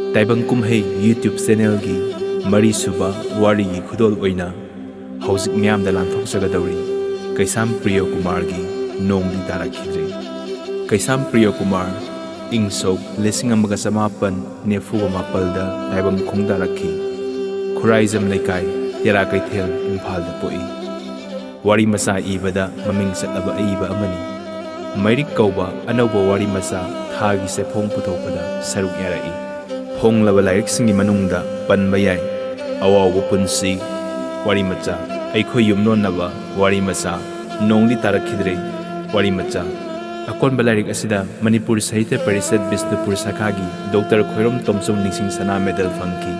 Taibang Kumhei YouTube channel gi Mari Suba Wari gi Khudol Oina Hauzik Miyam da Lanthok Sagadauri Keisam Priyokumar gi Nongdi Tarakhidre Keisam Priyokumar Ingsok Leisangthem Nongyai da Taibang Khongdarakhi Khuraizam Laikai Yarakaithel Imphal da Poi Wari Masa Ibada Maming Satlaba Aiba Amani Mairik Kauba Anauba Wari Masa Thagi Sephong Puthokpada Saruk Yarai Hong laba lairik singi manungda panba yai awawba punsi wari macha aikhoi yumnon naba wari macha Nongdi Tarakhidre wari macha akonba lairik asida Manipuri Sahitya Parishad Bisnupur Sakhagi Dr. Khoirom Tomsum Ningsing Sana Medal Fangki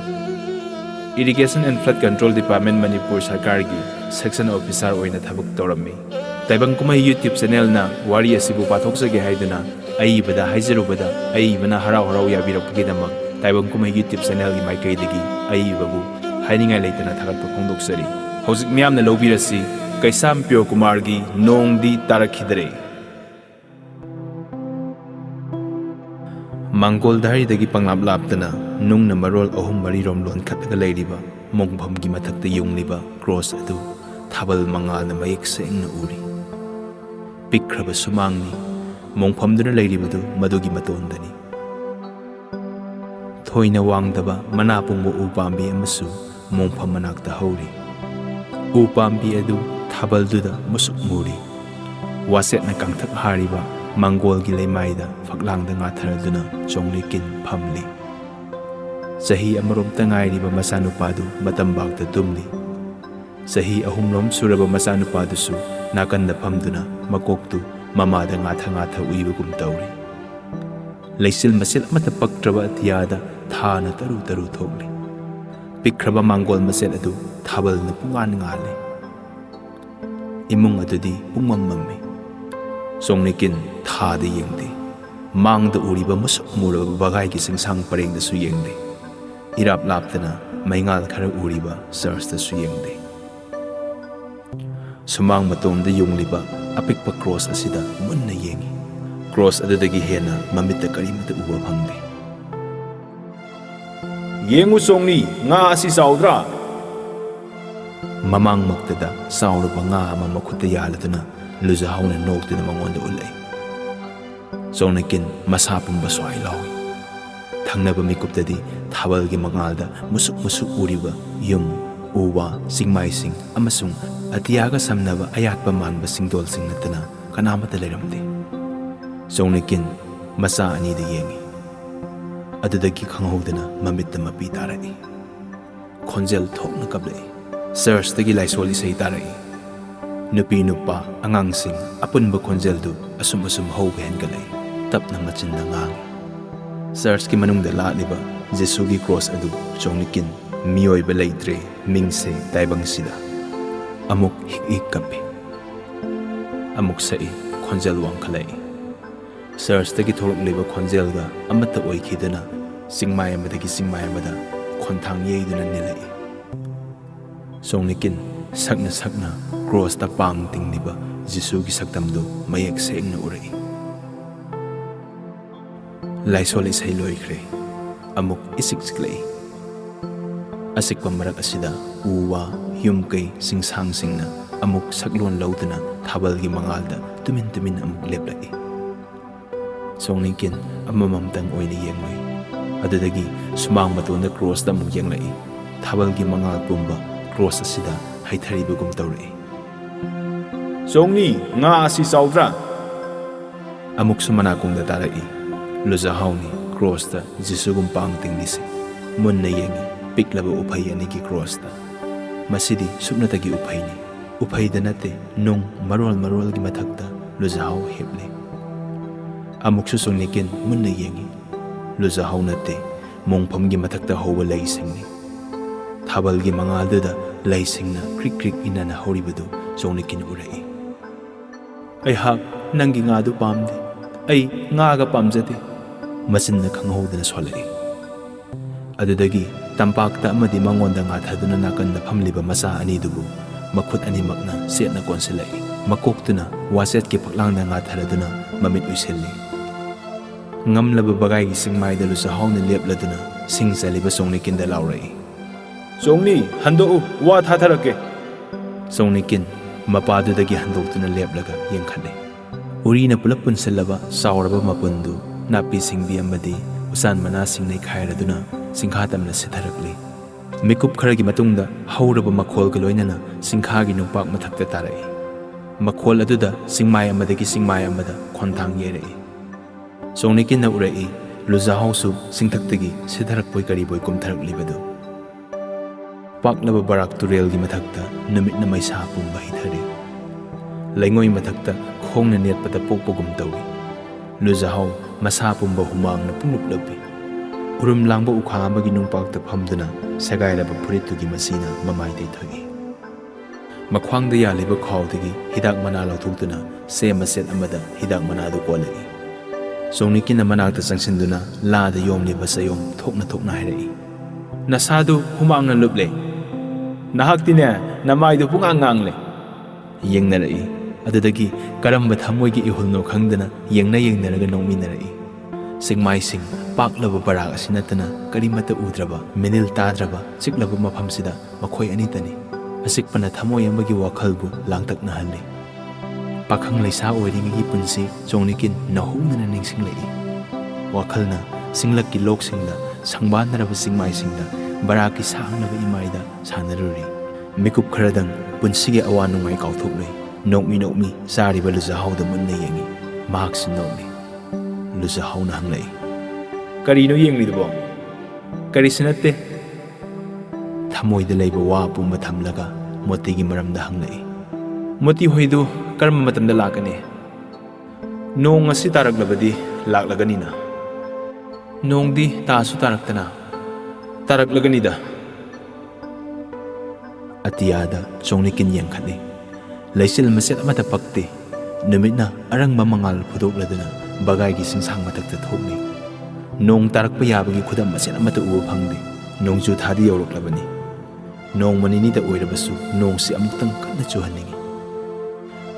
Irrigation and Flood Control Department Manipur Sarkargi Section Officer oina thabak tawrami Taibang Kumhei YouTube channel na wari asibu pathokjage haiduna aibada haizarubada aibana harau harau yabirakpagidamak Taibang Kumhei YouTube channel gi maikaidagi aibabu hainingai leitana thagatpa phongdoksari hojik miyamna lobirasi Keisam Priyokumar gi Nongdi Tarakhidre Mangol Dhari dagi panglap laptana nungna marol ahum mari rom lon khataga leiriba mongpham gi mathakta yungliba cross adu thabal mangal na mayek sengna uri pikraba sumangni mongphamduna leiribadu madugi matondani Thoina wangdaba manapungbo upambi amasu mongpham manakta hauri upambi adu thabalduda musuk muri wasetna kangthak hariba mangol gi leimaida faklangda ngatharaduna chonglekin phamli sahi amarom tangairiba masanupadu matambagda tumli sahi ahumlom suraba masanupadu su nakanda phamduna makoktu mamada ngatha uibagum tauri Leisil masil amata paktraba atiyada thana taru thokli pikraba mangol masel adu thabal na pungan ngale imung adudi pungmammami songnikin thada yengde mangda uriba musuk muraba bagai gi singsang pareng da su yengde irap laptana maingal khara uriba search da su yengde sumang matom da yungliba apikpa cross asida munna yengi cross adudagi hena mamitta karimata uba phangde Yengu songni nga asi saudra mamang maktada sauraba nga ama makhutta yaladuna luja hauna noktuna mangonda ulai songnakin masapumba swai lawi thangnaba mikuptadi thabalgi mangalda musuk uriba yum uwa singmai sing amasung atiyaga samnaba ayatpa manba singdol sing natana kanamata leramde Songnikin masa ani da yengi adudagi khanghodana mamitta mapi tarai khonjel thokna kablai search dagi laisoli sei tarai nupi nupa angang sing apunba khonjel du asum hobe hengalai tapna machinna ngang search ki manung da laliba jesu gi cross adu chongnikin miyoi ba leitre mingse taibang sida amuk hik kapi amuk sai khonjel wang khalai Search dagi tholok leba khonjel ga amata oikhidana singmai amadagi singmai amada khonthang yeiduna nilai songnikin sakna cross ta pang tingliba jisu gi saktamdu mayek sengna urai laisoli sai loikhre amuk isik siklei asik pamarak asida uwa yumkai singsang singna amuk saklon laudana thabal gi mangalda tumin amuk leplai Songnikin amamamtang oina yengloi adudagi sumang matunda cross da muk yenglai thabalgi mangal pumba cross asida haitharibagum tawrei Songni nga asi saudra amuk sumana kungda tarai luja hauni cross da jisugum pang tinglisi munna yengi piklaba uphai ani gi cross da masidi supnatagi uphaini uphaida nate nung marol gi mathakta luja hau heble Amuk susungnikin munna yengi luja haunate mongpham gi mathakta hoba leisingni thabal gi mangalda leisingna krik inana horibadu songnikin urai ai hak nangi nga du pamde ai nga ga pamjate masinna khanghodana solai adudagi tampakta amadi mangonda nga thaduna nakanda phamliba masa ani dubu makhut ani makna setna konsilai makoktuna waset ki paklangda nga tharaduna mamit uiselli ngamlaba bagay gising may dalu sa haw na lep laduna ꯁꯤꯡ ꯆꯜꯂꯤꯕ ꯁꯣꯡꯅꯤꯀꯤꯟꯗ ꯂꯥꯎꯔꯛꯏ꯫ ꯆꯣꯡꯅꯤ ꯍꯟꯗꯣꯛꯎ ꯋꯥ ꯊꯥꯊꯔꯛꯀꯦ꯫ ꯁꯣꯡꯅꯤꯀꯤꯟ ꯃꯄꯥꯗꯨꯗꯒꯤ ꯍꯟꯗꯣꯛꯇꯨꯅ ꯂꯦꯞꯂꯒ ꯌꯦꯡꯈꯠꯂꯤ꯫ ꯎꯔꯤꯅ ꯄꯨꯂꯞ ꯄꯨꯟꯁꯤꯜꯂꯕ ꯆꯥꯎꯔꯕ ꯃꯄꯨꯟꯗꯨ ꯅꯥꯄꯤ ꯁꯤꯡꯕꯤ ꯑꯃꯗꯤ ꯎꯆꯥꯟ ꯃꯅꯥꯁꯤꯡ ꯅꯩꯈꯥꯏꯔꯗꯨꯅ ꯆꯤꯡꯈꯥ ꯇꯝꯅ ꯁꯤꯊꯔꯛꯂꯤ꯫ ꯃꯤꯀꯨꯞ ꯈꯔꯒꯤ ꯃꯇꯨꯡꯗ ꯍꯧꯔꯕ ꯃꯈꯣꯜꯒ ꯂꯣꯏꯅꯅ ꯆꯤꯡꯈꯥꯒꯤ ꯅꯨꯡꯄꯥꯛ ꯃꯊꯛꯇ ꯇꯥꯔꯛꯏ꯫ ꯃꯈꯣꯜ ꯑꯗꯨꯗ ꯆꯤꯡꯃꯥꯏ ꯑꯃꯗꯒꯤ ꯆꯤꯡꯃꯥꯏ ꯑꯃꯗ ꯈꯣꯟꯊꯥꯡ ꯌꯩꯔꯛꯏ꯫ ꯁꯣꯡꯅꯤꯀꯤꯟꯅ ꯎꯔꯛꯏ ꯂꯨꯖꯥꯍꯧꯁꯨ ꯆꯤꯡꯊꯛꯇꯒꯤ ꯁꯤꯊꯔꯛꯄꯣꯏ ꯀꯔꯤꯕꯣꯏ ꯀꯨꯝꯊꯔꯛꯂꯤꯕꯗꯨ꯫ ꯄꯥꯛꯂꯕ ꯕꯔꯥꯛ ꯇꯨꯔꯦꯜꯒꯤ ꯃꯊꯛꯇ ꯅꯨꯃꯤꯠꯅ ꯃꯩꯁꯥ ꯄꯨꯝꯕ ꯍꯩꯊꯔꯤ꯫ ꯂꯩꯉꯣꯏ ꯃꯊꯛꯇ ꯈꯣꯡꯅ ꯅꯦꯠꯄꯗ ꯄꯣꯛꯄꯒꯨꯝ ꯇꯧꯏ꯫ ꯂꯨꯖꯥꯍꯧ ꯃꯁꯥ ꯄꯨꯝꯕ ꯍꯨꯃꯥꯡꯅ ꯄꯨꯡꯂꯨꯞ ꯂꯨꯞꯄꯤ꯫ ꯎꯔꯨꯝ ꯂꯥꯡꯕ ꯎꯈꯥ ꯑꯃꯒꯤ ꯅꯨꯡꯄꯥꯛꯇ ꯐꯝꯗꯨꯅ ꯁꯦꯒꯥꯏꯔꯕ ꯐꯨꯔꯤꯠꯇꯨꯒꯤ ꯃꯁꯤꯅ ꯃꯃꯥꯏ ꯇꯩꯊꯣꯛꯏ꯫ ꯃꯈ꯭ꯋꯥꯡꯗ ꯌꯥꯜꯂꯤꯕ ꯈꯥꯎꯗꯒꯤ ꯍꯤꯗꯥꯛ ꯃꯅꯥ ꯂꯧꯊꯣꯛꯇꯨꯅ ꯆꯦ ꯃꯆꯦꯠ ꯑꯃꯗ ꯍꯤꯗꯥꯛ ꯃꯅꯥꯗꯨ ꯀꯣꯜꯂꯛꯏ꯫ ꯁꯣꯡꯅꯤꯀꯤꯟꯅ ꯃꯅꯥꯛꯇ ꯆꯪꯁꯤꯟꯗꯨꯅ ꯂꯥꯗ ꯌꯣꯝꯂꯤꯕ ꯆꯌꯣꯝ ꯊꯣꯛꯅ ꯊꯣꯛꯅ ꯍꯥꯏꯔꯛꯏ꯫ ꯅꯁꯥꯗꯨ ꯍꯨꯃꯥꯡꯅ ꯂꯨꯞꯂꯦ꯫ ꯅꯍꯥꯛꯇꯤꯅꯦ ꯅꯃꯥꯏꯗꯨ ꯄꯨꯡꯉꯥꯡ ꯉꯥꯡꯂꯦ꯫ ꯌꯦꯡꯅꯔꯛꯏ꯫ ꯑꯗꯨꯗꯒꯤ ꯀꯔꯝꯕ ꯊꯃꯣꯏꯒꯤ ꯏꯍꯨꯜꯅꯣ ꯈꯪꯗꯅ ꯌꯦꯡꯅꯔꯒ ꯅꯣꯛꯃꯤꯟꯅꯔꯛꯏ꯫ ꯆꯤꯡꯃꯥꯏꯁꯤꯡ ꯄꯥꯛꯂꯕ ꯕꯔꯥꯛ ꯑꯁꯤ ꯅꯠꯇꯅ ꯀꯔꯤꯃꯠꯇ ꯎꯗ꯭ꯔꯕ ꯃꯤꯅꯤꯜ ꯇꯥꯗ꯭ꯔꯕ ꯆꯤꯛꯂꯕ ꯃꯐꯝꯁꯤꯗ ꯃꯈꯣꯏ ꯑꯅꯤꯇꯅꯤ꯫ ꯑꯆꯤꯛꯄꯅ ꯊꯃꯣꯏ ꯑꯃꯒꯤ ꯋꯥꯈꯜꯕꯨ ꯂꯥꯡꯇꯛꯅꯍꯜꯂꯤ꯫ ꯄꯥꯈꯪ ꯂꯩꯁꯥ ꯑꯣꯏꯔꯤꯉꯩꯒꯤ ꯄꯨꯟꯁꯤ ꯆꯣꯡꯅꯤꯀꯤꯟ ꯅꯧꯍꯧꯅꯅ ꯅꯤꯡꯁꯤꯡꯂꯛꯏ꯫ ꯋꯥꯈꯜꯅ ꯆꯤꯡꯂꯛꯀꯤ ꯂꯣꯛꯁꯤꯡꯗ ꯁꯪꯕꯥꯟꯅꯔꯕ ꯆꯤꯡꯃꯥꯏꯁꯤꯡꯗ ꯕꯔꯥꯛꯀꯤ ꯁꯥꯡꯂꯕ ꯏꯃꯥꯏꯗ ꯁꯥꯟꯅꯔꯨꯔꯤ꯫ ꯃꯤꯀꯨꯞ ꯈꯔꯗꯪ ꯄꯨꯟꯁꯤꯒꯤ ꯑꯋꯥ ꯅꯨꯡꯉꯥꯏ ꯀꯥꯎꯊꯣꯛꯂꯨꯏ꯫ ꯅꯣꯛꯃꯤ ꯆꯥꯔꯤꯕ ꯂꯨꯖꯥꯍꯧꯗ ꯃꯨꯟꯅ ꯌꯦꯡꯉꯤ꯫ ꯃꯍꯥꯛꯁꯨ ꯅꯣꯛꯂꯤ꯫ ꯂꯨꯖꯥꯍꯧꯅ ꯍꯪꯂꯛꯏ꯫ ꯀꯔꯤꯅꯣ ꯌꯦꯡꯂꯤꯗꯨꯕꯣ? ꯀꯔꯤꯁꯨ ꯅꯠꯇꯦ꯫ ꯊꯃꯣꯏꯗ ꯂꯩꯕ ꯋꯥ ꯄꯨꯝꯕ ꯊꯝꯂꯒ ꯃꯣꯇꯤꯒꯤ ꯃꯔꯝꯗ ꯍꯪꯂꯛꯏ꯫ ꯃꯣꯇꯤ ꯍꯣꯏꯗꯨ ꯀꯔꯝꯕ ꯃꯇꯝꯗ ꯂꯥꯛꯀꯅꯤ? ꯅꯣꯡ ꯉꯁꯤ ꯇꯥꯔꯛꯂꯕꯗꯤ ꯂꯥꯛꯂꯒꯅꯤꯅ꯫ ꯅꯣꯡꯗꯤ ꯇꯥꯁꯨ ꯇꯥꯔꯛꯇꯅ꯫ ꯇꯥꯔꯛꯂꯒꯅꯤꯗ꯫ ꯑꯇꯤꯌꯥꯗ ꯆꯣꯡꯅꯤꯀꯤꯟ ꯌꯦꯡꯈꯠꯂꯤ꯫ ꯂꯩꯆꯤꯜ ꯃꯆꯦꯠ ꯑꯃꯠꯇ ꯄꯛꯇꯦ꯫ ꯅꯨꯃꯤꯠꯅ ꯑꯔꯪꯕ ꯃꯉꯥꯜ ꯐꯨꯗꯣꯛꯂꯗꯨꯅ ꯕꯒꯥꯏꯒꯤ ꯆꯤꯡꯁꯥꯡ ꯃꯊꯛꯇ ꯊꯣꯛꯂꯤ꯫ ꯅꯣꯡ ꯇꯥꯔꯛꯄ ꯌꯥꯕꯒꯤ ꯈꯨꯗꯝ ꯃꯆꯦꯠ ꯑꯃꯠꯇ ꯎꯕ ꯐꯪꯗꯦ꯫ ꯅꯣꯡꯖꯨ ꯊꯥꯗꯤ ꯌꯧꯔꯛꯂꯕꯅꯤ꯫ ꯅꯣꯡꯃ ꯅꯤꯅꯤꯗ ꯑꯣꯏꯔꯕꯁꯨ ꯅꯣꯡꯁꯤ ꯑꯃꯨꯛꯇꯪ ꯀꯟꯅ ꯆꯨꯍꯟꯅꯤꯡꯉꯤ꯫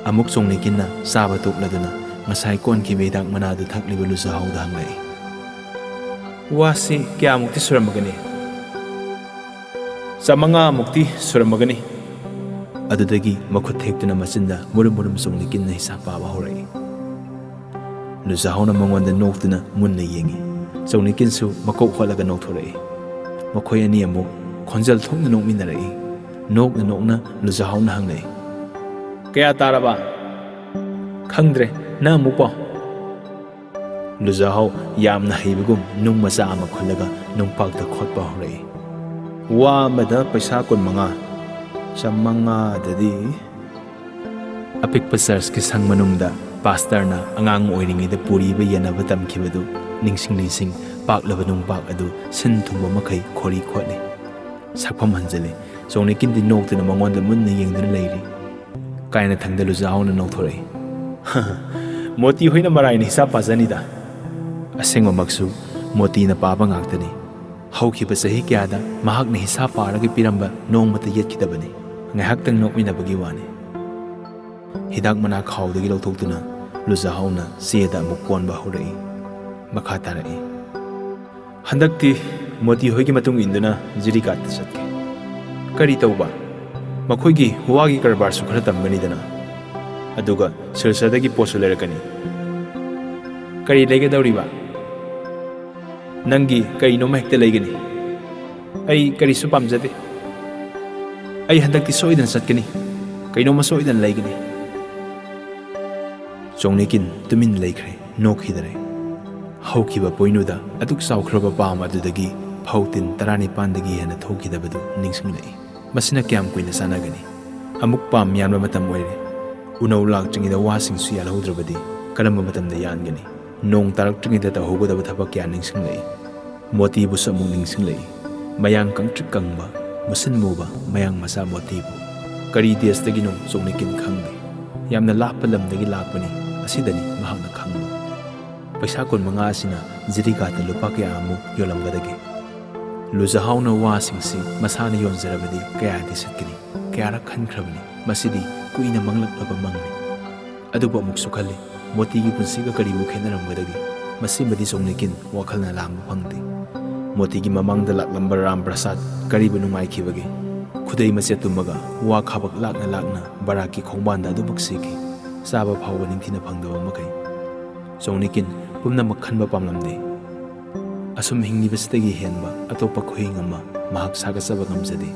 ꯑꯃꯨꯛ ꯆꯣꯡꯅꯤꯀꯤꯟꯅ ꯆꯥꯕ ꯇꯣꯛꯂꯗꯨꯅ ꯉꯁꯥꯏ ꯀꯣꯟꯈꯤꯕ ꯍꯤꯗꯥꯛ ꯃꯅꯥꯗꯨ ꯊꯛꯂꯤꯕ ꯂꯨꯖꯥꯍꯧꯗ ꯍꯪꯂꯛꯏ꯫ ꯋꯥꯁꯤ ꯀꯌꯥꯃꯨꯛꯇꯤ ꯁꯨꯔꯝꯃꯒꯅꯤ? 500 ꯁꯨꯔꯝꯃꯒꯅꯤ꯫ ꯑꯗꯨꯗꯒꯤ ꯃꯈꯨꯠ ꯊꯦꯛꯇꯨꯅ ꯃꯆꯤꯟꯗ ꯃꯨꯔꯨꯝ ꯆꯣꯡꯅꯤꯀꯤꯟꯅ ꯍꯤꯁꯥꯞ ꯄꯥꯕ ꯍꯧꯔꯛꯏ꯫ ꯂꯨꯖꯥꯍꯧꯅ ꯃꯉꯣꯟꯗ ꯅꯣꯛꯇꯨꯅ ꯃꯨꯟꯅ ꯌꯦꯡꯉꯤ꯫ ꯆꯣꯡꯅꯤꯀꯤꯟꯁꯨ ꯃꯀꯣꯛ ꯍꯣꯠꯂꯒ ꯅꯣꯛꯊꯣꯔꯛꯏ꯫ ꯃꯈꯣꯏ ꯑꯅꯤ ꯑꯃꯨꯛ ꯈꯣꯟꯖꯦꯜ ꯊꯣꯛꯅ ꯅꯣꯛꯃꯤꯟꯅꯔꯛꯏ꯫ ꯅꯣꯛꯅ ꯂꯨꯖꯥꯍꯧꯅ ꯍꯪꯂꯛꯏ꯫ ꯀꯌꯥ ꯇꯥꯔꯕ? ꯈꯪꯗ꯭ꯔꯦ, ꯅꯪ ꯑꯃꯨꯛ ꯄꯥꯎ꯫ ꯂꯨꯖꯥꯍꯧ ꯌꯥꯝꯅ ꯍꯩꯕꯒꯨꯝ ꯅꯨꯡ ꯃꯆꯥ ꯑꯃ ꯈꯨꯜꯂꯒ ꯅꯨꯡꯄꯥꯛꯇ ꯈꯣꯠꯄ ꯍꯧꯔꯛꯏ꯫ ꯋꯥ ꯑꯃꯗ ꯄꯩꯁꯥ 25, 500ꯗꯗꯤ ꯑꯄꯤꯛꯄ ꯆꯔꯆꯀꯤ ꯁꯪ ꯃꯅꯨꯡꯗ ꯄꯥꯁꯇꯔꯅ ꯑꯉꯥꯡ ꯑꯣꯏꯔꯤꯉꯩꯗ ꯄꯨꯔꯤꯕ ꯌꯦꯟꯅꯕ ꯇꯝꯈꯤꯕꯗꯨ ꯅꯤꯡꯁꯤꯡ ꯄꯥꯛꯂꯕ ꯅꯨꯡꯄꯥꯛ ꯑꯗꯨ ꯁꯤꯟ ꯊꯨꯡꯕ ꯃꯈꯩ ꯈꯣꯔꯤ ꯈꯣꯠꯂꯤ꯫ ꯁꯛꯐꯝ ꯍꯟꯖꯤꯜꯂꯤ꯫ ꯆꯣꯡꯅꯤꯀꯤꯟꯗꯤ ꯅꯣꯛꯇꯨꯅ ꯃꯉꯣꯟꯗ ꯃꯨꯟꯅ ꯌꯦꯡꯗꯨꯅ ꯂꯩꯔꯤ꯫ ꯀꯥꯏꯅꯊꯪꯗ ꯂꯨꯖꯥꯍꯧꯅ ꯅꯣꯛꯊꯣꯔꯛꯏ꯫ ꯃꯣꯇꯤ ꯍꯣꯏꯅ ꯃꯔꯥꯏꯅ ꯍꯤꯁꯥꯞ ꯄꯥꯖꯅꯤꯗ꯫ ꯑꯁꯦꯡꯕꯃꯛꯁꯨ ꯃꯣꯇꯤꯅ ꯄꯥꯕ ꯉꯥꯛꯇꯅꯤ꯫ ꯍꯧꯈꯤꯕ ꯆꯍꯤ ꯀꯌꯥꯗ ꯃꯍꯥꯛꯅ ꯍꯤꯁꯥꯞ ꯄꯥꯔꯒ ꯄꯤꯔꯝꯕ ꯅꯣꯡꯃꯇ ꯌꯦꯠꯈꯤꯗꯕꯅꯤ꯫ ꯉꯥꯏꯍꯥꯛꯇꯪ ꯅꯣꯛꯃꯤꯟꯅꯕꯒꯤ ꯋꯥꯅꯤ꯫ ꯍꯤꯗꯥꯛ ꯃꯅꯥ ꯈꯥꯎꯗꯒꯤ ꯂꯧꯊꯣꯛꯇꯨꯅ ꯂꯨꯖꯥꯍꯧꯅ ꯆꯦꯗ ꯑꯃꯨꯛ ꯀꯣꯟꯕ ꯍꯧꯔꯛꯏ꯫ ꯃꯈꯥ ꯇꯥꯔꯛꯏ꯫ ꯍꯟꯗꯛꯇꯤ ꯃꯣꯇꯤ ꯍꯣꯏꯒꯤ ꯃꯇꯨꯡ ꯏꯟꯗꯨꯅ ꯖꯤꯔꯤꯀꯥꯠꯇ ꯆꯠꯀꯦ꯫ ꯀꯔꯤ ꯇꯧꯕ? ꯃꯈꯣꯏꯒꯤ ꯋꯥꯒꯤ ꯀꯔꯕꯥꯔꯁꯨ ꯈꯔ ꯇꯝꯒꯅꯤꯗꯅ꯫ ꯑꯗꯨꯒ ꯁꯤꯜꯆꯔꯗꯒꯤ ꯄꯣꯠꯁꯨ ꯂꯩꯔꯛꯀꯅꯤ꯫ ꯀꯔꯤ ꯂꯩꯒꯗꯧꯔꯤꯕ? ꯅꯪꯒꯤ ꯀꯔꯤꯅꯣꯃ ꯍꯦꯛꯇ ꯂꯩꯒꯅꯤ꯫ ꯑꯩ ꯀꯔꯤꯁꯨ ꯄꯥꯝꯖꯗꯦ꯫ ꯑꯩ ꯍꯟꯗꯛꯇꯤ ꯁꯣꯏꯗꯅ ꯆꯠꯀꯅꯤ꯫ ꯀꯩꯅꯣꯝꯃ ꯁꯣꯏꯗꯅ ꯂꯩꯒꯅꯤ꯫ ꯆꯣꯡꯅꯤꯀꯤꯟ ꯇꯨꯃꯤꯟ ꯂꯩꯈ꯭ꯔꯦ, ꯅꯣꯛꯈꯤꯗꯔꯦ꯫ ꯍꯧꯈꯤꯕ ꯄꯣꯏꯅꯨꯗ ꯑꯗꯨꯛ ꯆꯥꯎꯈ꯭ꯔꯕ ꯄꯥꯝ ꯑꯗꯨꯗꯒꯤ ꯐꯧ ꯇꯤꯟ 19 ꯍꯦꯟꯅ ꯊꯣꯛꯈꯤꯗꯕꯗꯨ ꯅꯤꯡꯁꯤꯡꯂꯛꯏ꯫ ꯃꯁꯤꯅ ꯀꯌꯥꯝ ꯀꯨꯏꯅ ꯆꯥꯟꯅꯒꯅꯤ? ꯑꯃꯨꯛ ꯄꯥꯝ ꯌꯥꯟꯕ ꯃꯇꯝ ꯑꯣꯏꯔꯦ꯫ ꯎꯅꯧ ꯂꯥꯛꯇ꯭ꯔꯤꯉꯩꯗ ꯋꯥꯁꯤꯡꯁꯨ ꯌꯥꯜꯍꯧꯗ꯭ꯔꯕꯗꯤ ꯀꯔꯝꯕ ꯃꯇꯝꯗ ꯌꯥꯟꯒꯅꯤ? ꯅꯣꯡ ꯇꯥꯔꯛꯇ꯭ꯔꯤꯉꯩꯗ ꯇꯧꯍꯧꯒꯗꯕ ꯊꯕꯛ ꯀꯌꯥ ꯅꯤꯡꯁꯤꯡꯂꯛꯏ꯫ ꯃꯣꯇꯤꯕꯨꯁꯨ ꯑꯃꯨꯛ ꯅꯤꯡꯁꯤꯡꯂꯛꯏ꯫ ꯃꯌꯥꯡ ꯀꯪꯇ꯭ꯔꯤꯛ ꯀꯪꯕ, ꯃꯨꯁꯤꯟ ꯃꯨꯕ ꯃꯌꯥꯡ ꯃꯆꯥ ꯃꯣꯇꯤꯕꯨ꯫ ꯀꯔꯤ ꯗꯦꯁꯇꯒꯤꯅꯣ ꯆꯣꯡꯅꯤꯀꯤꯟ ꯈꯪꯗꯦ꯫ ꯌꯥꯝꯅ ꯂꯥꯞꯄ ꯂꯝꯗꯒꯤ ꯂꯥꯛꯄꯅꯤ, ꯑꯁꯤꯗꯅꯤ ꯃꯍꯥꯛꯅꯈꯪꯕ꯫ ꯄꯩꯁꯥ 25 ꯑꯁꯤꯅ ꯖꯤꯔꯤꯀꯥꯠꯇ ꯂꯨꯄꯥ ꯀꯌꯥ ꯑꯃꯨꯛ ꯌꯣꯜꯂꯝꯒꯗꯒꯦ? ꯂꯨꯖꯥꯍꯧꯅ ꯋꯥꯁꯤꯡꯁꯤ ꯃꯁꯥꯅ ꯌꯣꯟꯖꯔꯕꯗꯤ ꯀꯌꯥꯗꯤ ꯁꯤꯠꯀꯅꯤ? ꯀꯌꯥꯔꯛ ꯈꯟꯈ꯭ꯔꯕꯅꯤ꯫ ꯃꯁꯤꯗꯤ ꯀꯨꯏꯅ ꯃꯪꯂꯛꯂꯕ ꯃꯪꯅꯤ꯫ ꯑꯗꯨꯕꯨ ꯑꯃꯨꯛꯁꯨ ꯈꯜꯂꯤ, ꯃꯣꯇꯤꯒꯤ ꯄꯨꯟꯁꯤꯒ ꯀꯔꯤꯕꯨ ꯈꯦꯠꯅꯔꯝꯒꯗꯒꯦ? ꯃꯁꯤꯃꯗꯤ ꯆꯣꯡꯅꯤꯀꯤꯟ ꯋꯥꯈꯜꯅ ꯂꯥꯝꯕ ꯐꯪꯗꯦ꯫ Motigi mamangda laklamba Ram Prasad karibu nungaikibagi khudai machet tumaga wa khabak lakna baraki khongbanda adu baksiki saba phawba ningthina phangdaba makai Songnikin pumna makhanba pamlamde asum hinglibasitagi henba atopa khoing ama mahak sagasaba ngamjade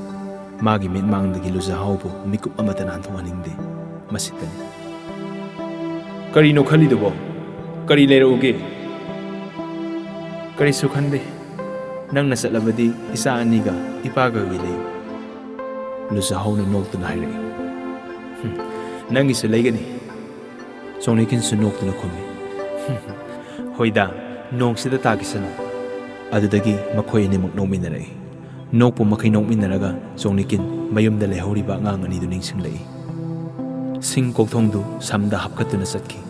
magi mitmangdagi luzahawbu mikup amata nanthonganingde masitani Karino khalidubo kari leroge Kari sukhande nang nasatlabadi isa aniga ipaga gilay Luzahawna noktuna hayrei Nang isu laygani Songnikin su noktuna khumi Hoida nong sida tagisana Adudagi makoy ni magnominaray Nokpo makay nokminaraga Songnikin mayumda lehoriba ngang anido ningsinglay Sing koktongdu samda hapkatuna satki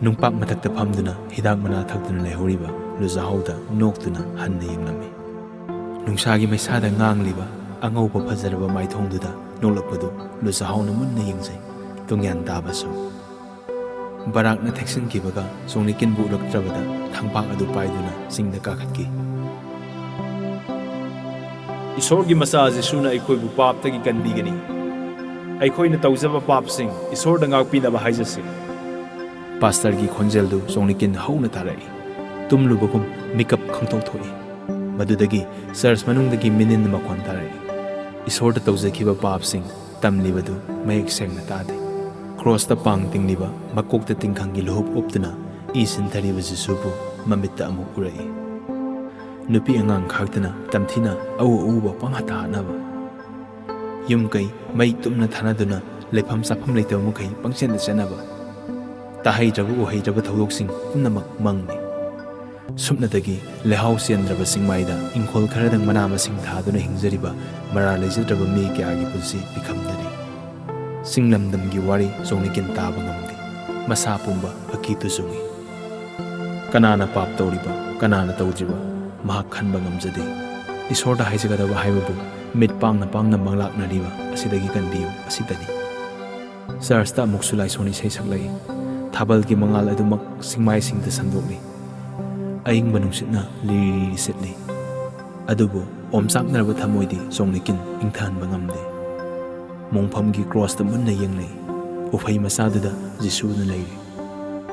Nungpak matakta pamduna hidak manathagduna lehoriba Luzahawda noktuna hanna yenglami Nungsagi may sada ngangliba Angawpa pazaraba maithongduda Nolapadu Luzahawna munna yengzay Tungyan tabaso Barak na teksin kibaga Songnikin buulaktrabada Thangpak adu paiduna singda kakatki Isorgi masazi suna aikoibu paptagi kanbigani Aikoina tawzaba papsing Isorda ngakpinaba haijasi Pastorgi khonjeldu Songnikin hauna tarai Tumlubagum mikap khangtok thoi Madudagi Sirs manungdagi minin makhon tarai Isorda tawzakiba papsing Tamlibadu mayek sengna tade Cross ta pang tingliba makok ta tingkhangi lohop optuna Isin thariba jisubu mamitta amuk urai Nupi angang khaktana tamthina awu panghata hanaba Yumkai may tumna thanaduna Lepham sapham leitaw mukai pangsen chanaba Tahai jabu uhai jabu thawloksing punamak mangni Sumnadagi lehaw siyandraba singmaida Ingkhol kharadang manama sing thaduna hingzariba Mara leijadraba mi kyagi punsi bikhamdari Singlamdamgi wari Songnikin taba ngamdi Masa pumba akitu sungi Kanana pap tawriba Kanana tawdriba Mahak khanba ngamjade Isorda haijagadaba haibabu Mit pangna manglaknariba Asidagi kanbiyo asidani Sarsta amuksulay soni saisaklay Thabalgi mangal adumak singmay singta sandokli Aing manungsitna liriri setli Adubo omsaknaraba thamoydi Songnikin ingthanba ngamde Mongphamgi cross ta munna yenglay Ufay masaduda Jisuna layri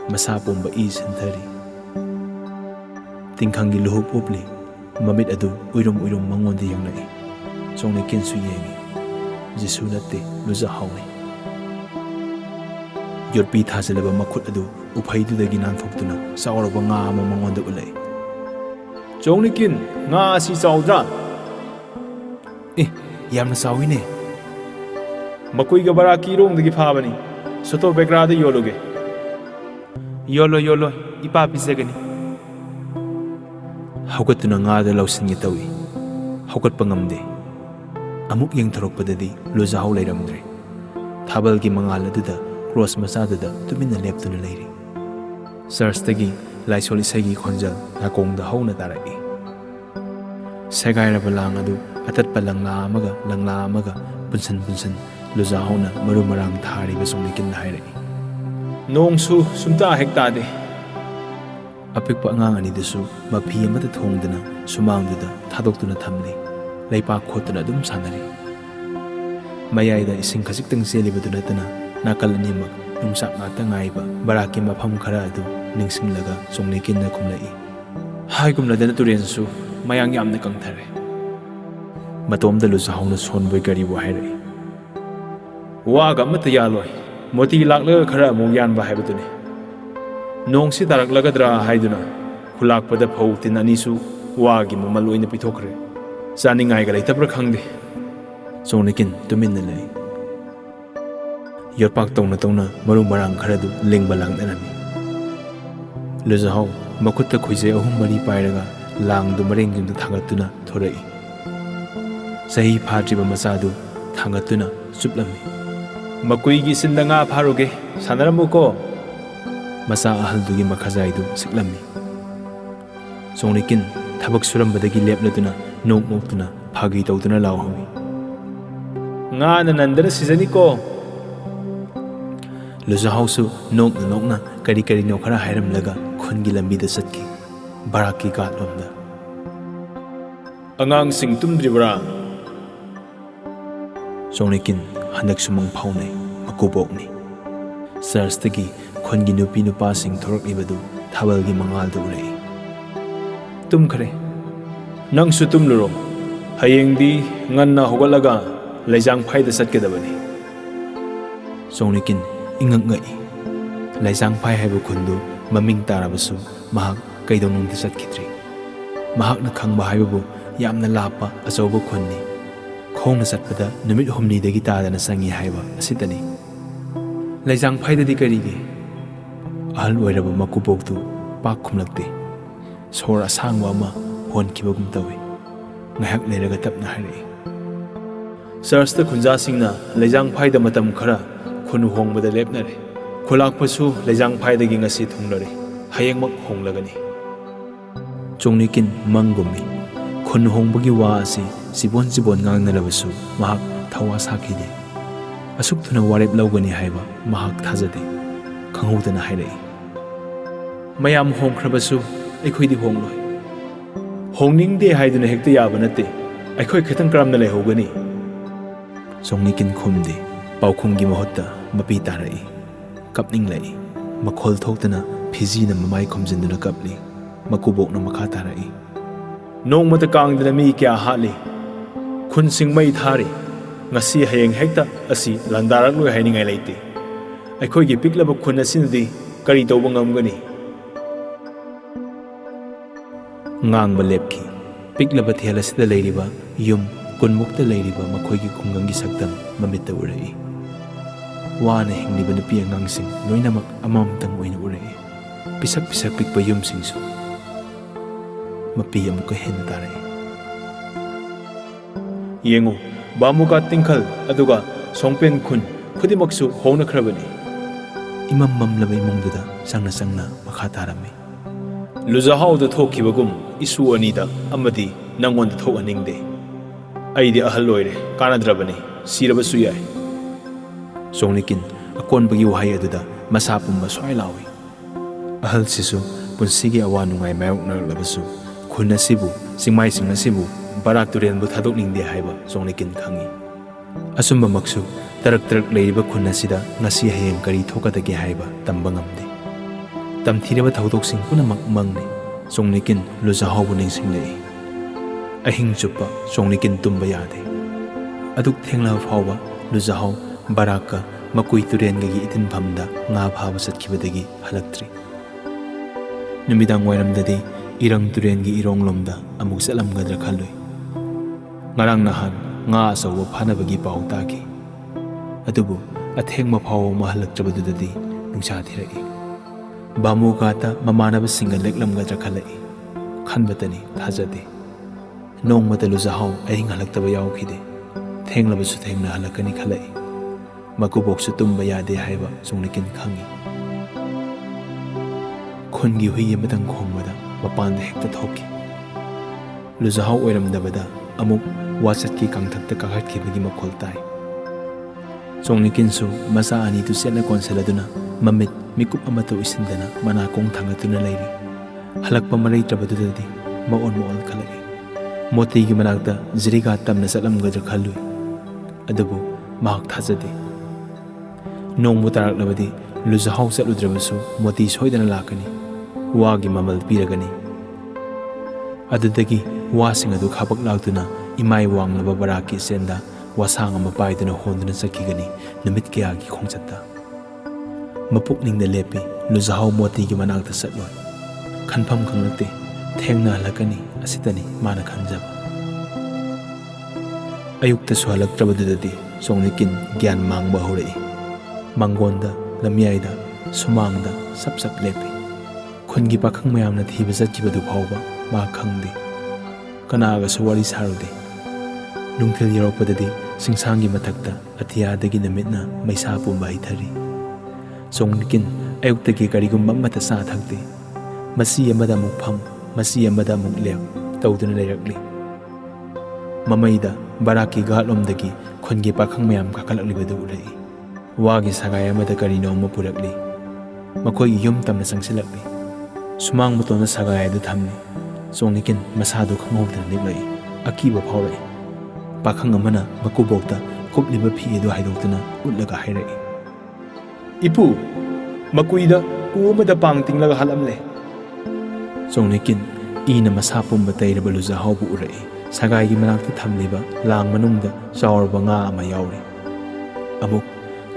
Masa pomba isinthari Tingkhangi luhop upli Mamit adu uirum mangonda yenglay Songnikin su yengi Jisu natte Luzahawni Yorpi thasilaba makhut adu Ufaydudagi nanthokduna Sauraba nga ama mangonda ulay Songnikin nga si saudra Yamna sawine Makoiga baraki rongdagi phabani Soto bekrada yologe Yolo ipa pisagani Haugatuna ngada lausingi tawi Haugat pangamde Amuk yang tharokpadadi Luzahaw layramdre Thabalgi mangal aduda Cross masaduda tumina leptuna layri Sarstagi laisol isagi khonjal Nakongda hauna tarai Segairaba lang adu Atatpa langla amaga Punsan Luzahawna marumarang thariba Songnikin hairei Nongsu sumta hektade Apikpa angang anidasu Maphi amata thongdana Sumangduda thadoktuna thamli Laipak khotuna adum sanari Mayayda ising khasiktang selibadu natana Nakal animak nungsak ngata ngaiba Baraki mafam khara adu Ningsinglaga Songnikin na kumlai Hai kumladana turensu Mayang yamna kangthare Matomda Luzahawna sonboy karibu hairei Waga amata yaloi Moti laklaga khara among yanba haibaduni Nongsi taraklagadra haiduna Khulakpada phau tin anisu Wagi mamal oina pithokre Saningaiga laitabra khangde Songnikin tuminna lay Yorpak tawna maru marang kharadu lingba langdanami Luzahaw makutta khuijay ahum mari pairaga Langdu marengjingda thangatuna thorai Sahi phadriba masadu thangatuna suplami Makuigi sinda nga pharuge sanaramuko Masa ahaldugi makhazaidu siklami Songnikin thabak surambadagi lepladuna Noktuna phagi tawduna lawhawi Nga nanandana sizaniko Luzahawsu nokna kari no khara hairamlaga khungi lambida satki Baraki katlomda Angangsing tumdribra. Songnikin handak sumang phaunai makubokni. Churchtagi khongi nupi nupa sing thoraklibadu thabalgi mangal du urei. Tumkhare. Nangsu tumluro. Hayengdi nganna hogalaga Leisangphai da satkedabani. Songnikin ingak ngai. Leisangphai haibu khundu maming tarabasu mahak kaidonungdi satkidri. Mahakna khangba haibu yamna lapa achauba khunni. Khongna satpada numit humni dagi tadana sangi haiba asitani. Leisangphai dadi karigi. Ahal oiraba makuboktu pak khumlakte. Sor asangwa ama honkibagum tawi. Ngahak leiraga tapna hairei. Churchta khunjasingna Leisangphai da matam khara khunu hongbada lepnare. Khulakpasu Leisangphai dagi ngasi thunglare. Hayengmak honglagani. Songnikin mangumi. Khunu hongbagi wa asi sibon ngangnarabasu mahak thawa sakhide. Asuk thuna warep laugani haiba mahak thajade. Khanghodana hairei. Mayam hongkhrabasu aikhoidi hongloi. Hongningde haiduna hekta yaba nate. Aikhoi khetang karamna leihogani. Songnikin khumde paukhumgi mahotta mapi tarai. Kapning lai. Makhol thoktana phizina mamai khomjinduna kapli. Makubokna makha tarai. Nongmata kangdana mi kya hatli. Khun singmai thari. Ngasi hayeng hekta asi landarak loi hainingai leite. Aikhoigi piklaba khun asinadi kari tauba ngamgani. Ngangba lepki. Piklaba thelasida leiriba yum kunmukta leiriba makhoigi khungangi saktam mamitta urei. Wana hingliba nupi angangsing loinamak amamtang oina urei. Pisak pikpa yumsingsu. Mapi amuka henna tarai. Yengu bamuka tingkhal aduga songpen khun khudimaksu honakhrabani. Imam mamlaba imungduda sangna makha tarami. Luzahauda thokibagum isu anida amadi nangonda thokaningde. Aidi ahal loire kanadrabani sirabasu yai. Songnikin akonbagi wahai aduda masapumba swai lawi. Ahal sisu punsigi awa nungai mayoknarlabasu khun asibu singmai sing asibu barak turenbu thadokningde haiba Songnikin khangi. Asumba maksu tarak leiriba khun asida ngasi hayeng kari thokadagi haiba tamba ngamde. Tamthiraba thaudoksing punamak mangne Songnikin luzahaubu ningsinglei. Ahing chupa Songnikin tumba yade. Aduk thengla phawba luzahau baraka makui turengagi itin phamda nga phaba satkibadagi halaktri. Numidang wairamdadi irang turengi ironglomda amuk salamgadra khaloi. Ngarang nahan nga asawa phanabagi pau taki. Adubu athengma phaw mahalaktrabadudadi nungsa thirai. Bamugata mamanaba singa leklamgadra khalai. Khanbatani thajade. Nongmata luzahau ahing halaktaba yaukhide. Thenglabasu thengna halakani khalai. Makuboksu tumba yade haiba Songnikin khangi. Khungi hui amatang khongbada mapanda hekta thoki. Luzahau oiramdabada amuk wasatki kangthakta kakhatkibagi makhol tai. Songnikinsu masa ani tu setna konseladuna mamit mikup amato isindana manakong thangatuna leiri. Halakpa marai trabadudadi maon khalai. Motigi manakta ziriga tamna satlamgadra khalui. Adubu mahak thajade. Nongbu taraklabadi luzahau satludrabasu moti soidana lakani. Wagi mamal piragani. Adudagi wasing adu khapak laktuna imai wanglaba baraki senda wasang ama paiduna honduna sakigani numit kayagi khongchatta. Mapukningda lepi luzahau motigi manakta satloi. Khanpham khanglakte thengna halakani asitani mana khanjaba. Ayukta suhalaktrabadudadi Songnikin gyan mangba horei. Mangonda lamyaida sumangda sap lepi. Khungi pakhang mayamna thiba satkibadu phawba ma khangde. Kanaga suwari sarude. Nungthil yaropadadi singsangi mathakta atiyadagi namitna maisa pumba hithari. Songnikin ayuktagi karigumba mata sa thakte. Masi amada muk pham, masi amada muk lep tawduna leirakli. Mamaida baraki ghatlomdagi khungi pakhang mayam kakalaklibadu ulai. Wagi sagai amada karino mapurakli. Makhoi yum tamna sangsilakli. Sumang mutona sagai adu thamni. Songnikin masadu khanghodana niblai. ꯑꯀꯤꯕ ꯐꯥꯎꯔꯛꯏ꯫ ꯄꯥꯈꯪ ꯑꯃꯅ ꯃꯀꯨꯕꯣꯛꯇ ꯀꯨꯞꯂꯤꯕ ꯐꯤ ꯑꯗꯨ ꯍꯥꯏꯗꯣꯛꯇꯨꯅ ꯎꯠꯂꯒ ꯍꯥꯏꯔꯛꯏ, "ꯏꯄꯨ, ꯃꯀꯨꯏꯗ ꯎ ꯑꯃꯗ ꯄꯥꯡ ꯇꯤꯡꯂꯒ ꯍꯥꯠꯂꯝꯂꯦ." ꯆꯣꯡꯅꯩꯀꯤꯟ ꯏꯅ ꯃꯁꯥ ꯄꯨꯝꯕ ꯇꯩꯔꯕ ꯂꯨꯖꯍꯥꯎꯕꯨ ꯎꯔꯛꯏ꯫ ꯁꯒꯥꯏꯒꯤ ꯃꯅꯥꯛꯇ ꯊꯝꯂꯤꯕ ꯂꯥꯡ ꯃꯅꯨꯡꯗ ꯆꯥꯎꯔꯕ ꯉꯥ ꯑꯃ ꯌꯥꯎꯔꯤ꯫ ꯑꯃꯨꯛ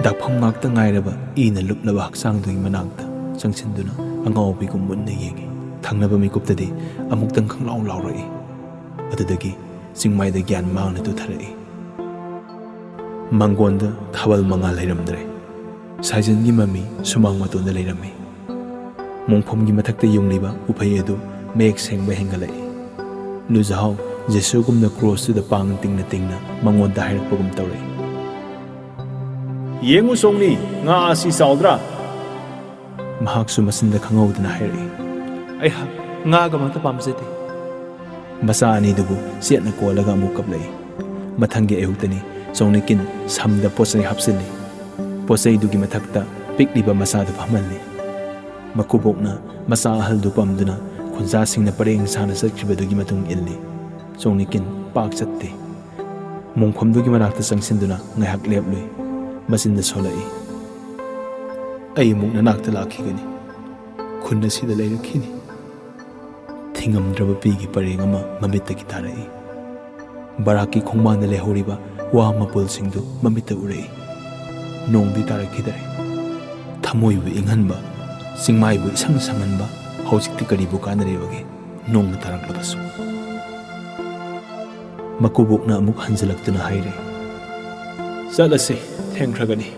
ꯗꯥꯛꯐꯝ ꯉꯥꯛꯇ ꯉꯥꯏꯔꯕ ꯏꯅ ꯂꯨꯞꯂꯕ ꯍꯛꯆꯥꯡꯗꯨꯒꯤ ꯃꯅꯥꯛꯇ ꯆꯪꯁꯤꯟꯗꯨꯅ ꯑꯉꯥꯎꯕꯤꯒꯨꯝ ꯃꯨꯟꯅ ꯌꯦꯡꯉꯤ꯫ ꯊꯪꯅꯕ ꯃꯤꯀꯨꯞꯇꯗꯤ ꯑꯃꯨꯛꯇꯪ ꯈꯪꯂꯥꯎ ꯂꯥꯎꯔꯛꯏ꯫ ꯑꯗꯨꯗꯒꯤ ꯆꯤꯡꯃꯥꯏꯗ ꯒ꯭ꯌꯥꯟ ꯃꯥꯡꯅ ꯇꯨꯊꯔꯛꯏ꯫ ꯃꯥꯡꯒꯣꯟꯗ ꯊꯥꯕꯜ ꯃꯉꯥꯜ ꯂꯩꯔꯝꯗ꯭ꯔꯦ꯫ ꯁꯥꯏꯖꯟꯒꯤ ꯃꯃꯤ ꯁꯨꯃꯥꯡ ꯃꯇꯣꯟꯗ ꯂꯩꯔꯝꯃꯤ꯫ ꯃꯣꯡꯐꯝꯒꯤ ꯃꯊꯛꯇ ꯌꯨꯡꯂꯤꯕ ꯎꯐꯩ ꯑꯗꯨ ꯃꯌꯦꯛ ꯁꯦꯡꯕ ꯍꯦꯟꯒꯠꯂꯛꯏ꯫ ꯂꯨꯖꯍꯥꯎ ꯖꯦꯁꯨꯒꯨꯝꯅ ꯀ꯭ꯔꯣꯁꯇꯨꯗ ꯄꯥꯡ ꯇꯤꯡꯅ ꯇꯤꯡꯅ ꯃꯉꯣꯟꯗ ꯍꯥꯏꯔꯛꯄꯒꯨꯝ ꯇꯧꯔꯛꯏ, "ꯌꯦꯡꯉꯨ ꯁꯣꯡꯅꯤ, ꯉꯥ ꯑꯁꯤ ꯆꯥꯎꯗ꯭ꯔꯥ?" ꯃꯍꯥꯛꯁꯨ ꯃꯆꯤꯟꯗ ꯈꯪꯍꯧꯗꯅ ꯍꯥꯏꯔꯛꯏ, "ꯑꯩꯍꯥꯛ ꯉꯥꯒ ꯑꯃꯇ ꯄꯥꯝꯖꯗꯦ." ꯃꯆꯥ ꯑꯅꯤꯗꯨꯕꯨ ꯆꯦꯠꯅ ꯀꯣꯜꯂꯒ ꯑꯃꯨꯛ ꯀꯞꯂꯛꯏ꯫ ꯃꯊꯪꯒꯤ ꯑꯌꯨꯛꯇꯅꯤ ꯆꯣꯡꯅꯩꯀꯤꯟ ꯁꯝꯗ ꯄꯣꯠꯆꯩ ꯍꯥꯞꯆꯤꯜꯂꯤ꯫ ꯄꯣꯠꯆꯩꯗꯨꯒꯤ ꯃꯊꯛꯇ ꯄꯤꯛꯂꯤꯕ ꯃꯆꯥꯗꯨ ꯐꯝꯍꯜꯂꯤ꯫ ꯃꯀꯨꯕꯣꯛꯅ ꯃꯆꯥ ꯑꯍꯜꯗꯨ ꯄꯝꯗꯨꯅ ꯈꯨꯟꯖꯥꯁꯤꯡꯅ ꯄꯔꯦꯡ ꯁꯥꯅ ꯆꯠꯈꯤꯕꯗꯨꯒꯤ ꯃꯇꯨꯡ ꯏꯜꯂꯤ꯫ ꯆꯣꯡꯅꯩꯀꯤꯟ ꯄꯥꯛ ꯆꯠꯇꯦ꯫ ꯃꯣꯡꯐꯝꯗꯨꯒꯤ ꯃꯅꯥꯛꯇ ꯆꯪꯁꯤꯟꯗꯨꯅ ꯉꯥꯏꯍꯥꯛ ꯂꯦꯞꯂꯨꯏ꯫ ꯃꯆꯤꯟꯗ ꯁꯣꯜꯂꯛꯏ, "ꯑꯩ ꯑꯃꯨꯛ ꯅꯅꯥꯛꯇ ꯂꯥꯛꯈꯤꯒꯅꯤ, ꯈꯨꯟ ꯑꯁꯤꯗ ꯂꯩꯔꯛꯈꯤꯅꯤ." ꯊꯤꯉꯝꯗ꯭ꯔꯕ ꯄꯤꯒꯤ ꯄꯔꯦꯡ ꯑꯃ ꯃꯃꯤꯠꯇꯒꯤ ꯇꯥꯔꯛꯏ꯫ ꯕꯔꯥꯛꯀꯤ ꯈꯣꯡꯕꯥꯟꯗ ꯂꯩꯍꯧꯔꯤꯕ ꯋꯥ ꯃꯄꯨꯜꯁꯤꯡꯗꯨ ꯃꯃꯤꯠꯇ ꯎꯔꯛꯏ꯫ ꯅꯣꯡꯗꯤ ꯇꯥꯔꯛꯈꯤꯗ꯭ꯔꯦ꯫ ꯊꯃꯣꯏꯕꯨ ꯏꯪꯍꯟꯕ, ꯆꯤꯡꯃꯥꯏꯕꯨ ꯏꯁꯪ ꯁꯪꯍꯟꯕ, ꯍꯧꯖꯤꯛꯇꯤ ꯀꯔꯤꯕꯨ ꯀꯥꯟꯅꯔꯤꯕꯒꯦ ꯅꯣꯡꯅ ꯇꯥꯔꯛꯂꯕꯁꯨ? ꯃꯀꯨꯕꯣꯛꯅ ꯑꯃꯨꯛ ꯍꯟꯖꯤꯜꯂꯛꯇꯨꯅ ꯍꯥꯏꯔꯦ, "ꯆꯠꯂꯁꯤ, ꯊꯦꯡꯈ꯭ꯔꯒꯅꯤ."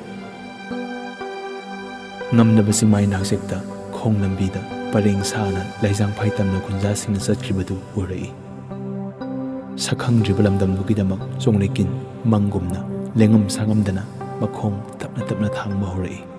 ꯉꯝꯅꯕ ꯆꯤꯡꯃꯥꯏ ꯅꯥꯛꯆꯦꯛꯇ ꯈꯣꯡ ꯂꯝꯕꯤꯗ ꯄꯔꯦꯡ ꯁꯥꯅ ꯂꯩꯖꯥꯡꯐꯥꯏ ꯇꯝꯅ ꯈꯨꯟꯖꯥꯁꯤꯡꯅ ꯆꯠꯈꯤꯕꯗꯨ ꯎꯔꯛꯏ꯫ ꯁꯛꯈꯪꯗ꯭ꯔꯤꯕ ꯂꯝꯗꯝꯗꯨꯒꯤꯗꯃꯛ ꯆꯣꯡꯅꯩꯀꯤꯟ ꯃꯪꯒꯨꯝꯅ ꯂꯦꯡꯉꯝ ꯁꯥꯉꯝꯗꯅ ꯃꯈꯣꯡ ꯇꯞꯅ ꯇꯞꯅ ꯊꯥꯡꯕ ꯍꯧꯔꯛꯏ꯫